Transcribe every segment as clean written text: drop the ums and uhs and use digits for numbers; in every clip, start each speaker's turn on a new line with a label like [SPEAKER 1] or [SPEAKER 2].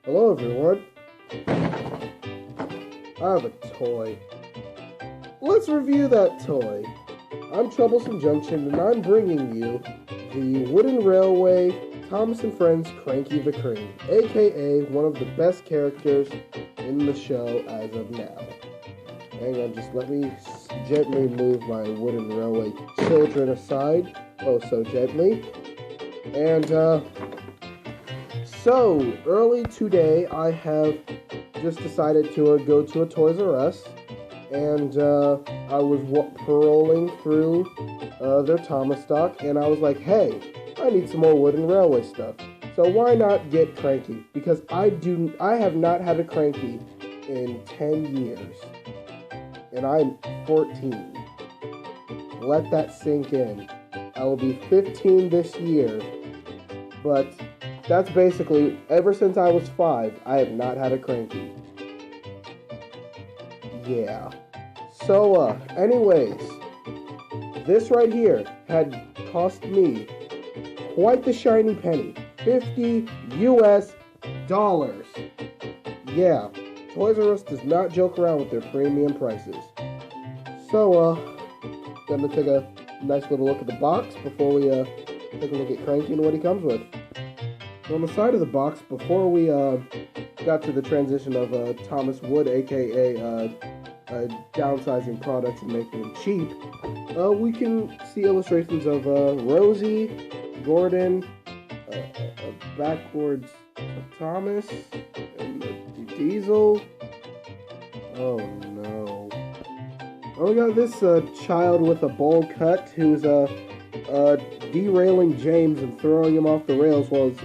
[SPEAKER 1] Hello everyone. I have a toy. Let's review that toy. I'm Troublesome Junction and I'm bringing you the Wooden Railway Thomas & Friends Cranky the Crane, aka one of the best characters in the show as of now. Hang on, just let me gently move my Wooden Railway children aside. Oh, so gently. And, so, early today, I have just decided to go to a Toys R Us, and I was paroling through their Thomas stock, and I was like, hey, I need some more Wooden Railway stuff. So why not get Cranky? Because I have not had a Cranky in 10 years, and I'm 14. Let that sink in. I will be 15 this year, but that's basically, ever since I was 5, I have not had a Cranky. Yeah. So, anyways, this right here had cost me quite the shiny penny. $50 US. Yeah, Toys R Us does not joke around with their premium prices. So, gonna take a nice little look at the box before we, take a look at Cranky and what he comes with. On the side of the box, before we got to the transition of Thomas Wood, aka downsizing products and making them cheap, we can see illustrations of Rosie, Gordon, backwards Thomas, and the Diesel. Oh no. Oh, we got this child with a bowl cut who's derailing James and throwing him off the rails while his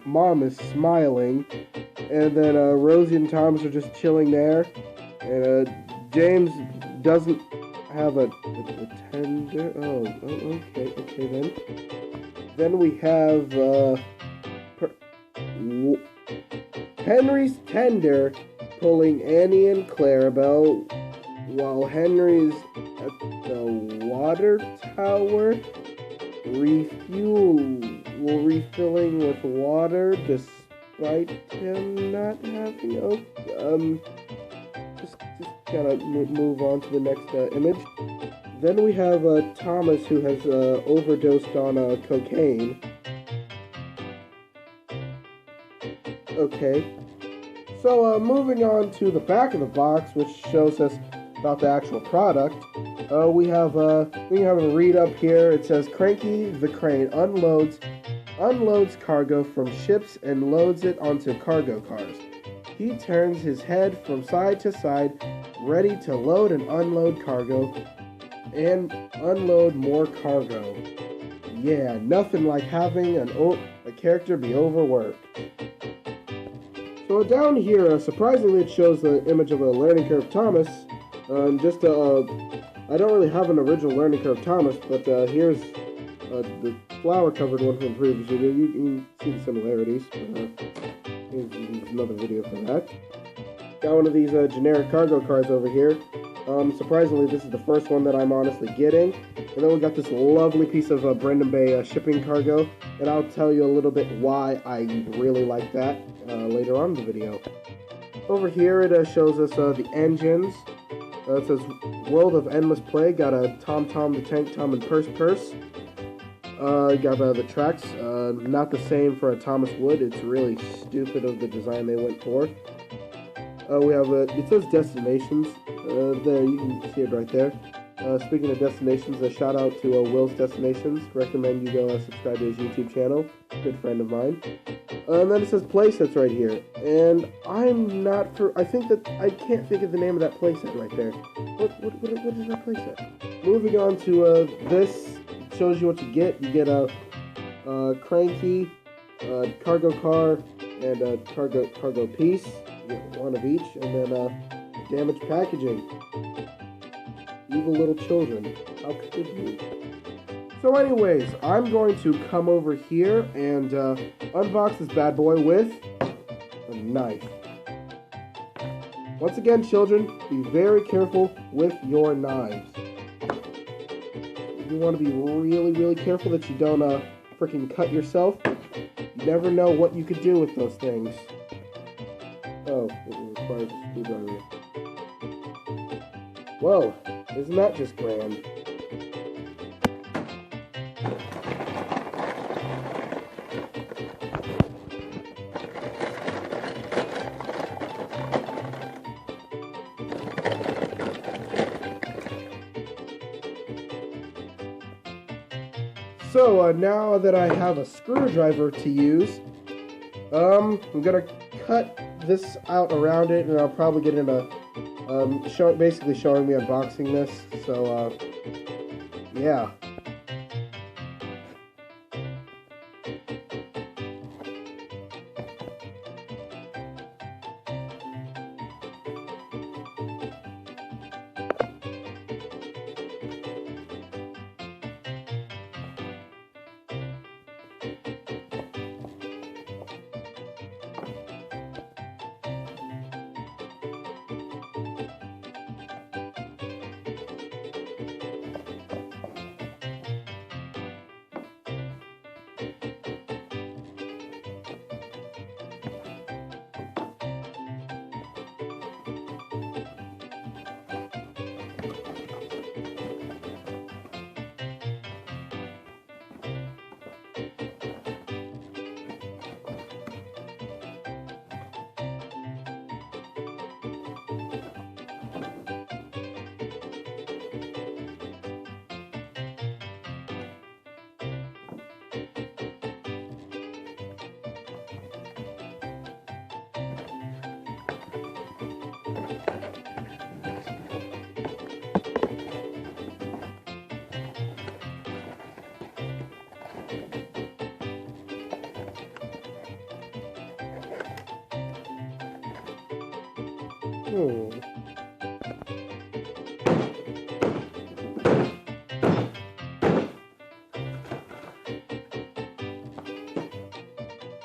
[SPEAKER 1] mom is smiling. And then Rosie and Thomas are just chilling there. And James doesn't have a tender. Oh, okay then. Then we have Henry's tender pulling Annie and Clarabelle while Henry's at the water tower refilling with water despite him not having just gotta move on to the next image. Then we have Thomas, who has overdosed on cocaine. Okay, so moving on to the back of the box, which shows us about the actual product. We have a read up here. It says Cranky the Crane unloads cargo from ships and loads it onto cargo cars. He turns his head from side to side, ready to load and unload cargo and unload more cargo. Yeah, nothing like having a character be overworked. So down here, surprisingly, it shows the image of a learning curve Thomas. I don't really have an original learning curve Thomas, but here's the flower-covered one from the previous video. You can see the similarities. Here's another video for that. Got one of these generic cargo cars over here. Surprisingly, this is the first one that I'm honestly getting. And then we got this lovely piece of Brendam Bay Shipping cargo, and I'll tell you a little bit why I really like that later on in the video. Over here, it shows us the engines. It says World of Endless Play. Got a Tom Tom, the Tank Tom, and Purse. Got the tracks. Not the same for a Thomas Wood. It's really stupid of the design they went for. We have it says Destinations. There, you can see it right there. Speaking of destinations, a shout out to Will's Destinations. Recommend you go subscribe to his YouTube channel. Good friend of mine. And then it says playsets right here. And I can't think of the name of that playset right there. What is that playset? Moving on to this, shows you what you get. You get a Cranky, cargo car, and a cargo piece. You get one of each, and then damaged packaging. Evil little children. How could you? So anyways, I'm going to come over here and unbox this bad boy with a knife. Once again, children, be very careful with your knives. You want to be really, really careful that you don't freaking cut yourself. You never know what you could do with those things. Oh, it requires a screwdriver. Whoa, isn't that just grand? So, now that I have a screwdriver to use, I'm gonna cut this out around it, and I'll probably get into basically showing me unboxing this. So, yeah.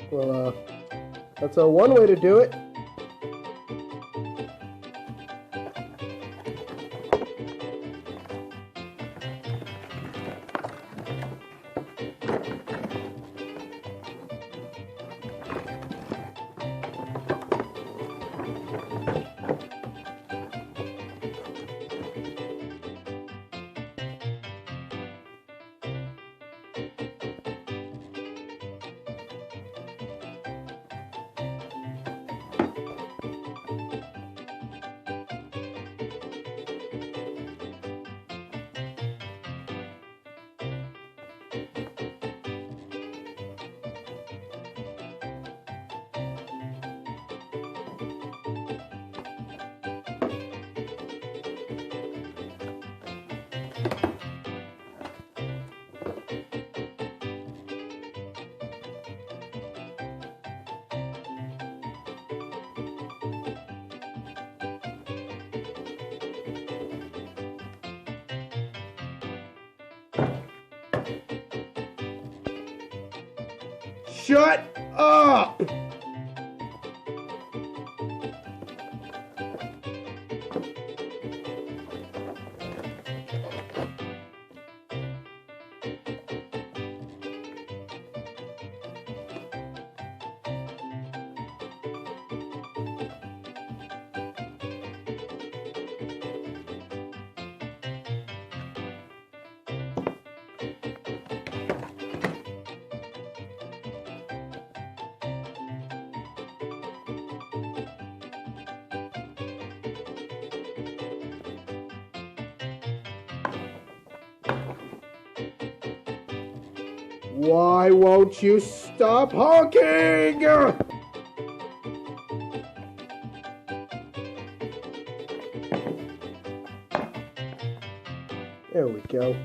[SPEAKER 1] Well, that's one way to do it. Shut up! Why won't you stop honking? There we go.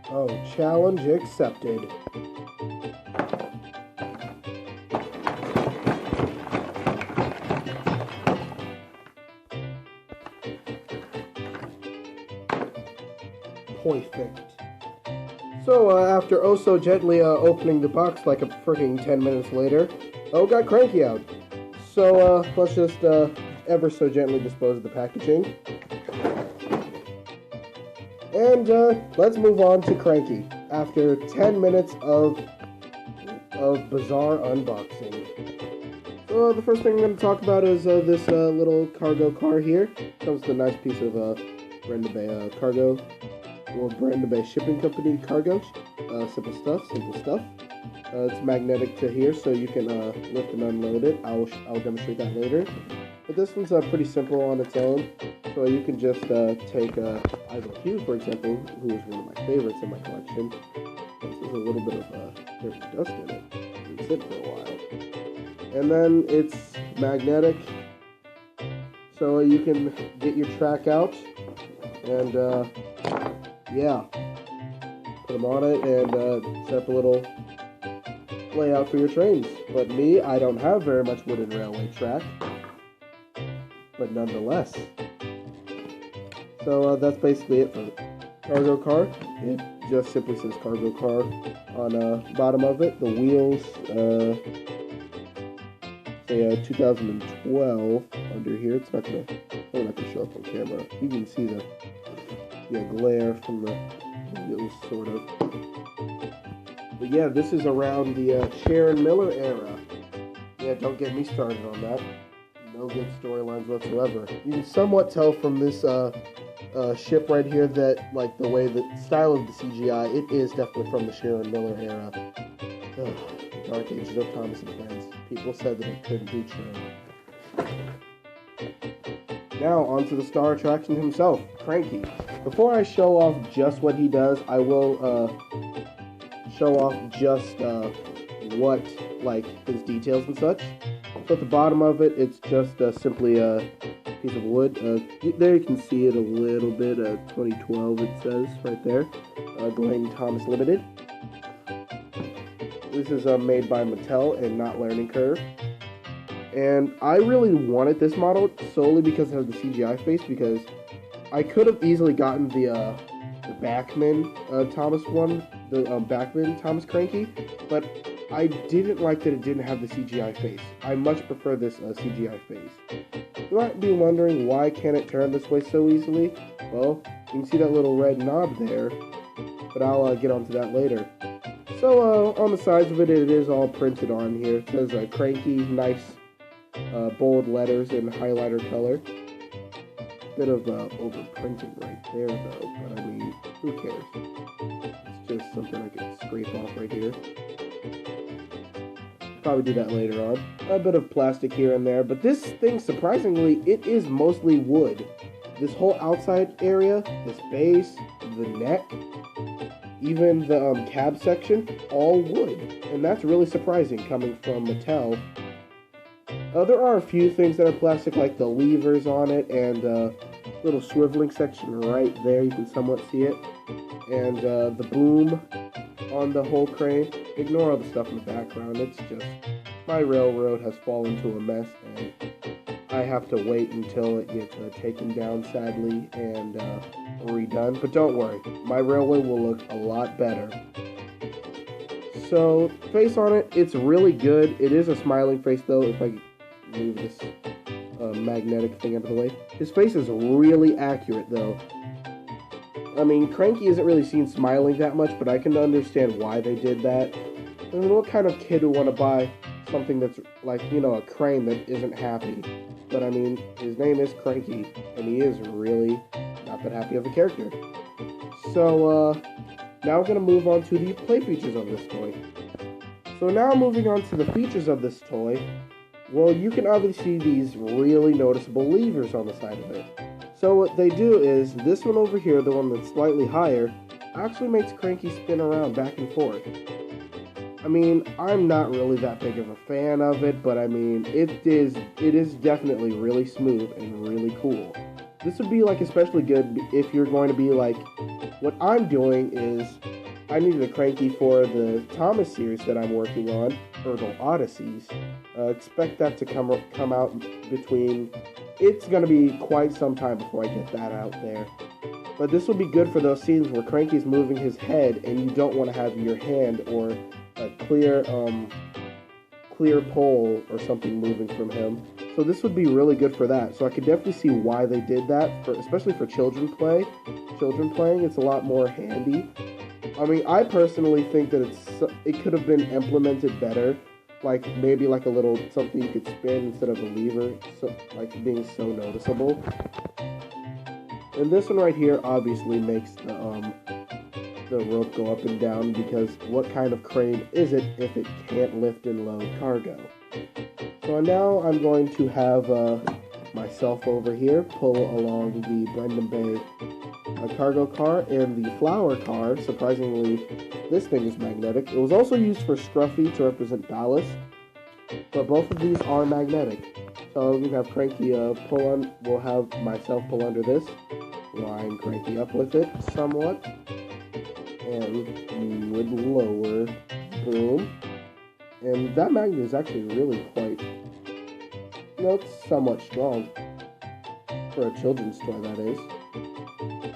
[SPEAKER 1] Oh, challenge accepted. perfect. So, after oh so gently opening the box like a freaking 10 minutes later, got Cranky out. So, let's just ever so gently dispose of the packaging. And let's move on to Cranky after 10 minutes of bizarre unboxing. So, the first thing I'm going to talk about is this little cargo car here. Comes with a nice piece of Brendam Bay cargo. Well, Brendam Bay Shipping Company cargo. Simple stuff. It's magnetic to here, so you can lift and unload it. I'll demonstrate that later. But this one's pretty simple on its own. So you can just take Idle Hue, for example, who is one of my favorites in my collection. This has a little bit of dirty dust in it. It's been sitting for a while. And then it's magnetic, so you can get your track out and yeah, put them on it and set up a little layout for your trains. But me, I don't have very much wooden railway track, but nonetheless. So that's basically it for the cargo car. It just simply says cargo car on the bottom of it. The wheels say 2012 under here. It's not gonna show up on camera. You can see the glare from the wheels, sort of. But yeah, this is around the Sharon Miller era. Yeah, don't get me started on that. No good storylines whatsoever. You can somewhat tell from this ship right here that, like, the way the style of the CGI, it is definitely from the Sharon Miller era. Ugh, the Dark Ages of Thomas and Friends. People said that it couldn't be true. Now, on to the star attraction himself, Cranky. Before I show off just what he does, I will show off just what, like, his details and such. So at the bottom of it, it's just simply a piece of wood. There you can see it a little bit. 2012 it says right there. Glenn Thomas Limited. This is made by Mattel and not Learning Curve. And I really wanted this model solely because of the CGI face, because I could have easily gotten the Bachman Thomas one, the Bachman Thomas Cranky, but I didn't like that it didn't have the CGI face. I much prefer this CGI face. You might be wondering, why can't it turn this way so easily? Well, you can see that little red knob there, but I'll get onto that later. So, on the sides of it, it is all printed on here. It says Cranky, nice bold letters in highlighter color. Bit of overprinting right there, though, but I mean, who cares? It's just something I can scrape off right here. Probably do that later on. A bit of plastic here and there, but this thing, surprisingly, it is mostly wood. This whole outside area, this base, the neck, even the cab section, all wood. And that's really surprising coming from Mattel. There are a few things that are plastic, like the levers on it, and little swiveling section right there, you can somewhat see it. And the boom on the whole crane. Ignore all the stuff in the background, it's just, my railroad has fallen to a mess, and I have to wait until it gets taken down, sadly, and redone. But don't worry, my railway will look a lot better. So, face on it, it's really good. It is a smiling face, though, if I move this magnetic thing out of the way. His face is really accurate, though. I mean, Cranky isn't really seen smiling that much, but I can understand why they did that. I mean, what kind of kid would want to buy something that's like, you know, a crane that isn't happy? But I mean, his name is Cranky, and he is really not that happy of a character. So, now we're going to move on to the play features of this toy. So now moving on to the features of this toy, well, you can obviously see these really noticeable levers on the side of it. So what they do is, this one over here, the one that's slightly higher, actually makes Cranky spin around back and forth. I mean, I'm not really that big of a fan of it, but I mean, it is definitely really smooth and really cool. This would be like especially good if you're going to be like, what I'm doing is, I needed a Cranky for the Thomas series that I'm working on, Herbal Odysseys. Expect that to come out between, it's going to be quite some time before I get that out there. But this would be good for those scenes where Cranky's moving his head and you don't want to have your hand or a clear pole or something moving from him. So this would be really good for that. So I could definitely see why they did that, especially for children playing. It's a lot more handy. I mean, I personally think that it could have been implemented better, like maybe like a little something you could spin instead of a lever, so like being so noticeable. And this one right here obviously makes the rope go up and down, because what kind of crane is it if it can't lift and load cargo? So now I'm going to have myself over here pull along the Brendam Bay cargo car, and the flower car, surprisingly, this thing is magnetic. It was also used for Scruffy to represent ballast, but both of these are magnetic. So we have Cranky pull on, we'll have myself pull under this, line Cranky up with it somewhat, and you would lower, boom, and that magnet is actually really quite, it's somewhat strong, for a children's toy that is.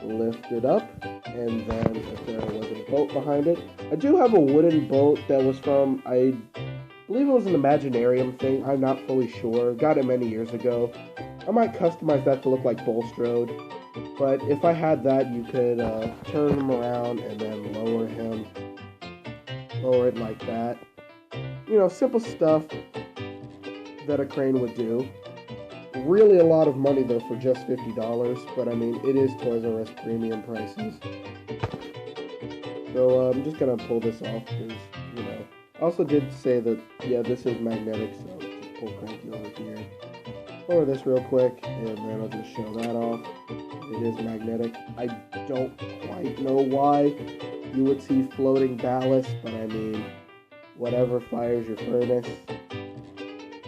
[SPEAKER 1] Lift it up, and then if there was a boat behind it. I do have a wooden boat that was from, I believe it was an Imaginarium thing, I'm not fully sure, got it many years ago. I might customize that to look like Bulstrode, but if I had that, you could turn him around and then lower it like that. Simple stuff that a crane would do. Really a lot of money though for just $50, but I mean, it is Toys R Us premium prices. So I'm just gonna pull this off because, I also did say that, yeah, this is magnetic, so just pull Cranky over here. Lower this real quick, and then I'll just show that off. It is magnetic. I don't quite know why you would see floating ballast, but I mean, whatever fires your furnace.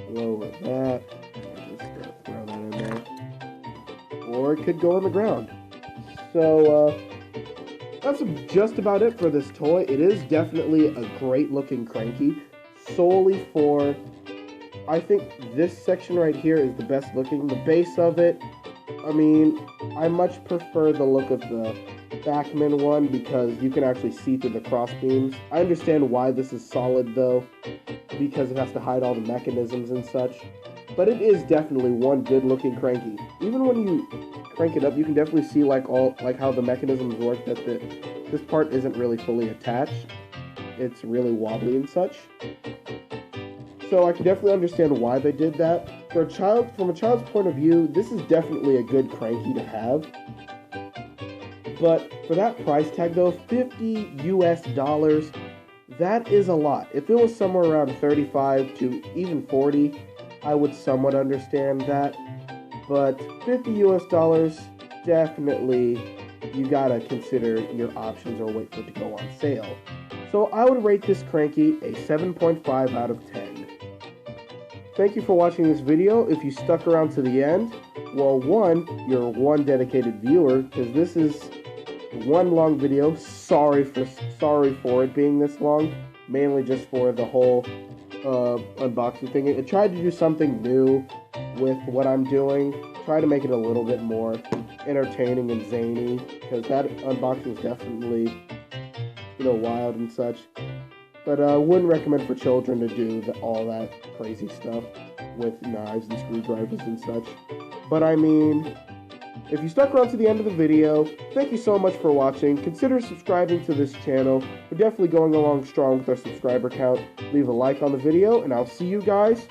[SPEAKER 1] Lower that. Throw that in there, or it could go on the ground. So that's just about it for this toy. It is definitely a great looking Cranky, solely for, I think this section right here is the best looking. The base of it, I mean, I much prefer the look of the Backman one because you can actually see through the cross beams. I understand why this is solid though, because it has to hide all the mechanisms and such. But it is definitely one good looking Cranky. Even when you crank it up, you can definitely see how the mechanisms work, that this part isn't really fully attached. It's really wobbly and such. So I can definitely understand why they did that. From a child's point of view, this is definitely a good Cranky to have. But for that price tag though, $50 US, that is a lot. If it was somewhere around 35 to even 40, I would somewhat understand that, but $50 US, definitely, you gotta consider your options or wait for it to go on sale. So I would rate this Cranky a 7.5 out of 10. Thank you for watching this video. If you stuck around to the end, well, you're one dedicated viewer, because this is one long video. Sorry for it being this long, mainly just for the whole unboxing thing. I tried to do something new with what I'm doing, try to make it a little bit more entertaining and zany, because that unboxing was definitely, wild and such. But I wouldn't recommend for children to do all that crazy stuff with knives and screwdrivers and such. But I mean, if you stuck around to the end of the video, thank you so much for watching. Consider subscribing to this channel. We're definitely going along strong with our subscriber count. Leave a like on the video, and I'll see you guys